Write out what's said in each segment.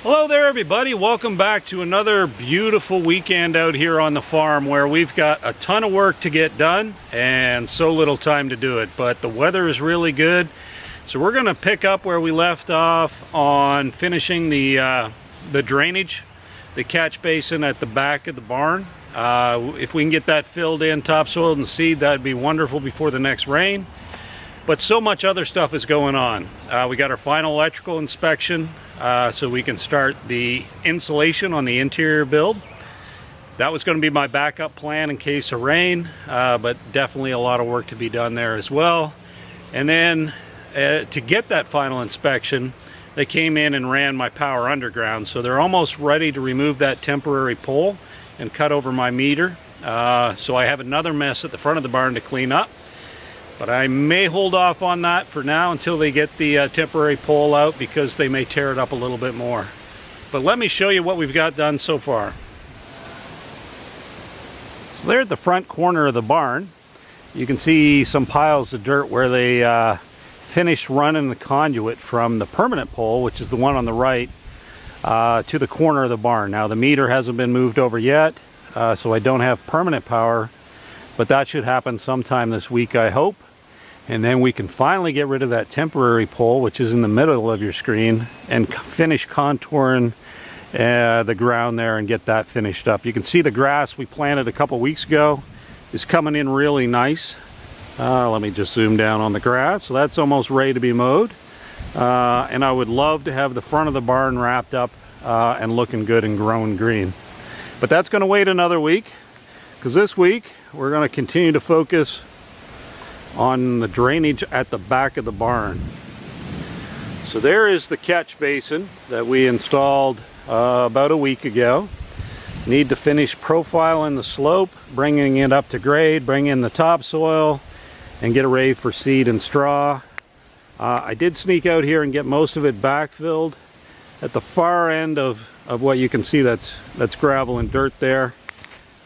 Hello there everybody, welcome back to another beautiful weekend out here on the farm where we've got a ton of work to get done and so little time to do it, but the weather is really good. So we're going to pick up where we left off on finishing the drainage, the catch basin at the back of the barn. If we can get that filled in, topsoil and seed, that'd be wonderful before the next rain. But so much other stuff is going on. We got our final electrical inspection so we can start the insulation on the interior build. That was going to be my backup plan in case of rain, but definitely a lot of work to be done there as well. And then to get that final inspection, they came in and ran my power underground, so they're almost ready to remove that temporary pole and cut over my meter. So I have another mess at the front of the barn to clean up. But I may hold off on that for now until they get the temporary pole out, because they may tear it up a little bit more. But let me show you what we've got done so far. So there at the front corner of the barn, you can see some piles of dirt where they finished running the conduit from the permanent pole, which is the one on the right, to the corner of the barn. Now the meter hasn't been moved over yet, so I don't have permanent power, but that should happen sometime this week, I hope. And then we can finally get rid of that temporary pole, which is in the middle of your screen, and finish contouring the ground there and get that finished up. You can see the grass we planted a couple weeks ago is coming in really nice. Let me just zoom down on the grass. So that's almost ready to be mowed. And I would love to have the front of the barn wrapped up and looking good and growing green. But that's going to wait another week, because this week we're going to continue to focus on the drainage at the back of the barn. So there is the catch basin that we installed about a week ago. Need to finish profiling the slope, bringing it up to grade, bring in the topsoil, and get it ready for seed and straw. I did sneak out here and get most of it backfilled. At the far end of what you can see, that's gravel and dirt there.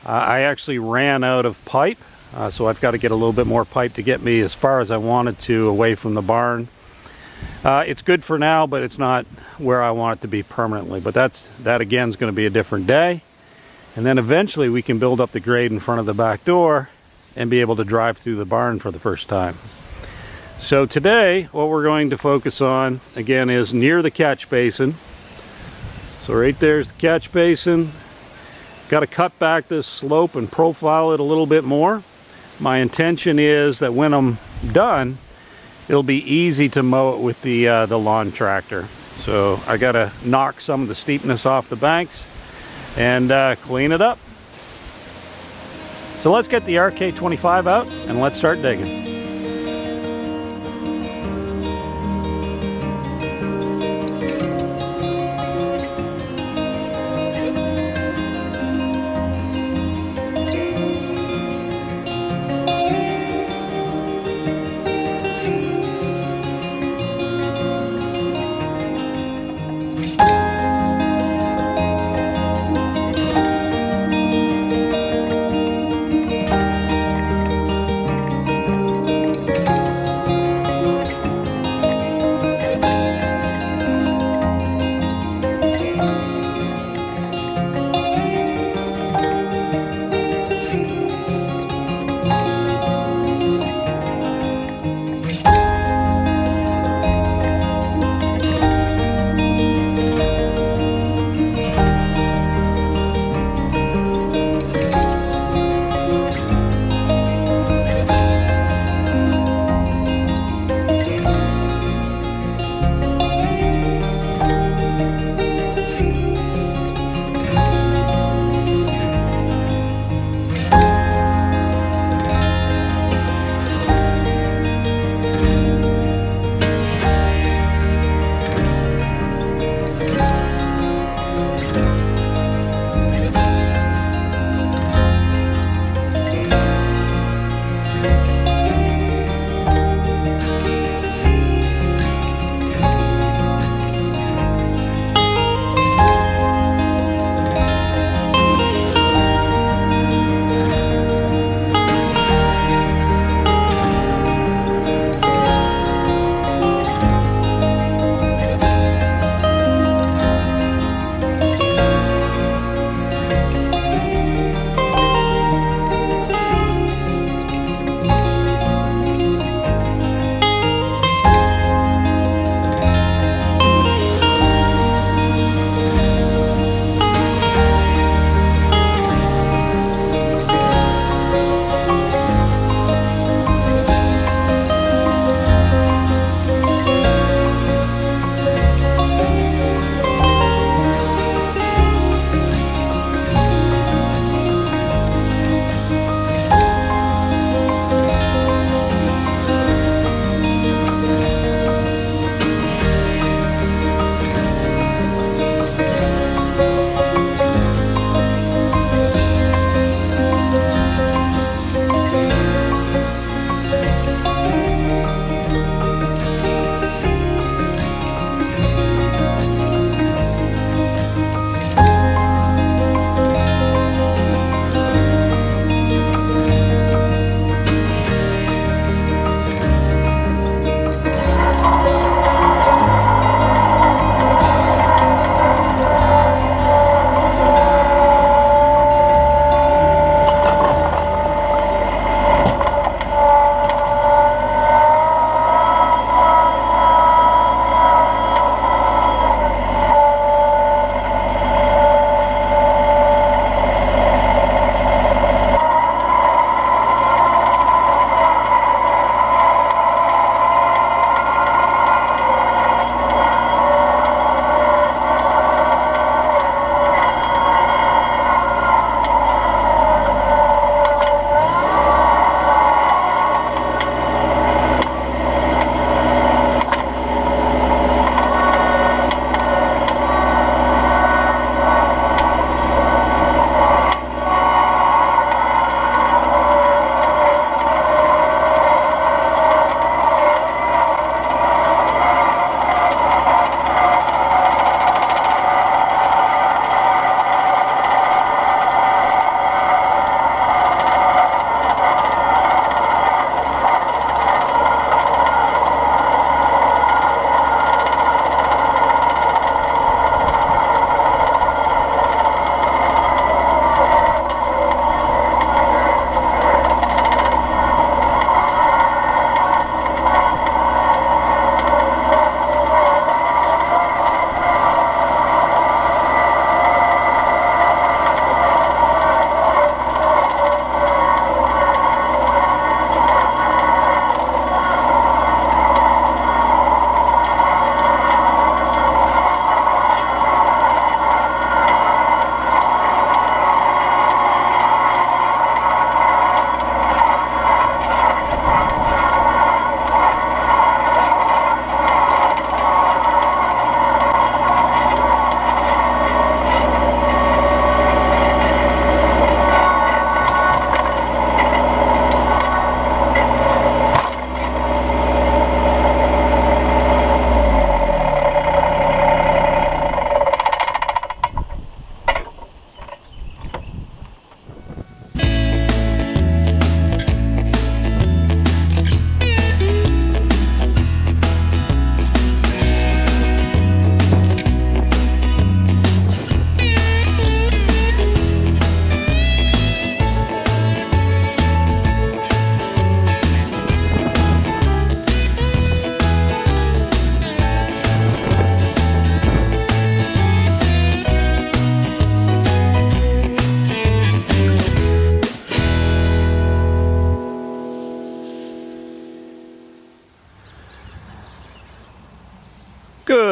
I actually ran out of pipe. So I've got to get a little bit more pipe to get me as far as I wanted to away from the barn. It's good for now, but it's not where I want it to be permanently. But that again is going to be a different day. And then eventually we can build up the grade in front of the back door and be able to drive through the barn for the first time. So today what we're going to focus on again is near the catch basin. So right there's the catch basin. Got to cut back this slope and profile it a little bit more. My intention is that when I'm done, it'll be easy to mow it with the lawn tractor. So I got to knock some of the steepness off the banks and clean it up. So let's get the RK25 out and let's start digging.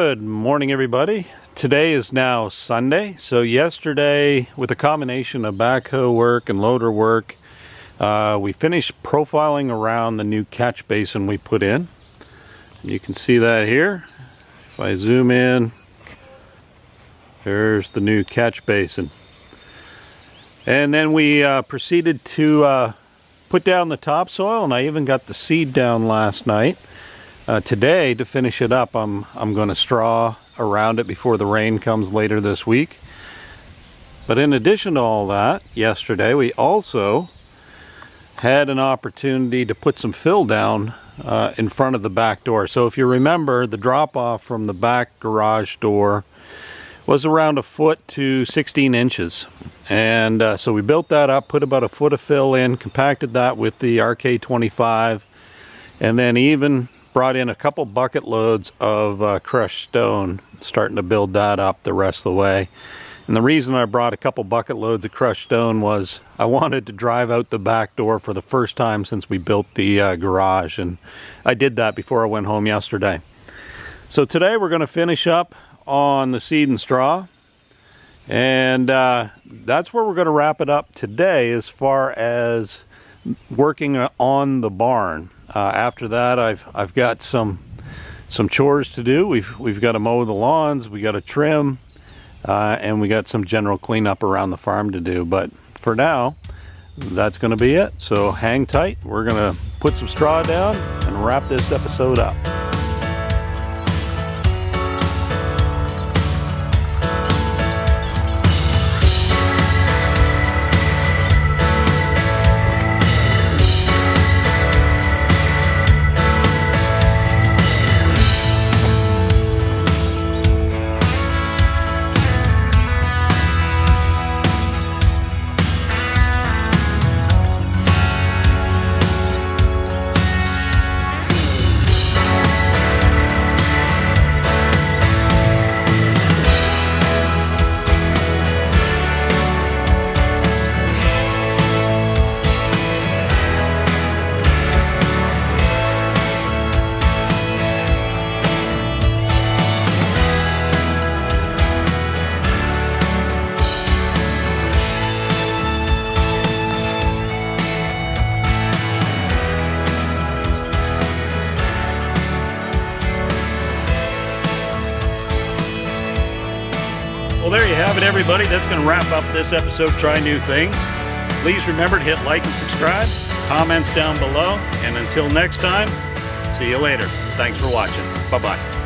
Good morning, everybody. Today is now Sunday. So yesterday, with a combination of backhoe work and loader work, we finished profiling around the new catch basin we put in. You can see that here. If I zoom in, there's the new catch basin. And then we proceeded to put down the topsoil, and I even got the seed down last night. Today, to finish it up, I'm going to straw around it before the rain comes later this week. But in addition to all that, yesterday we also had an opportunity to put some fill down in front of the back door. So if you remember, the drop off from the back garage door was around 1 foot to 16 inches. And so we built that up, put about 1 foot of fill in, compacted that with the RK25, and then even brought in a couple bucket loads of crushed stone, starting to build that up the rest of the way. And the reason I brought a couple bucket loads of crushed stone was I wanted to drive out the back door for the first time since we built the garage, and I did that before I went home yesterday. So today we're going to finish up on the seed and straw, and that's where we're going to wrap it up today as far as working on the barn. After that, I've got some chores to do. We've got to mow the lawns, we got to trim, and we got some general cleanup around the farm to do. But for now, that's going to be it. So hang tight. We're going to put some straw down and wrap this episode up. Well, there you have it, everybody. That's going to wrap up this episode, Try New Things. Please remember to hit like and subscribe, comments down below, and until next time, see you later. Thanks for watching. Bye-bye.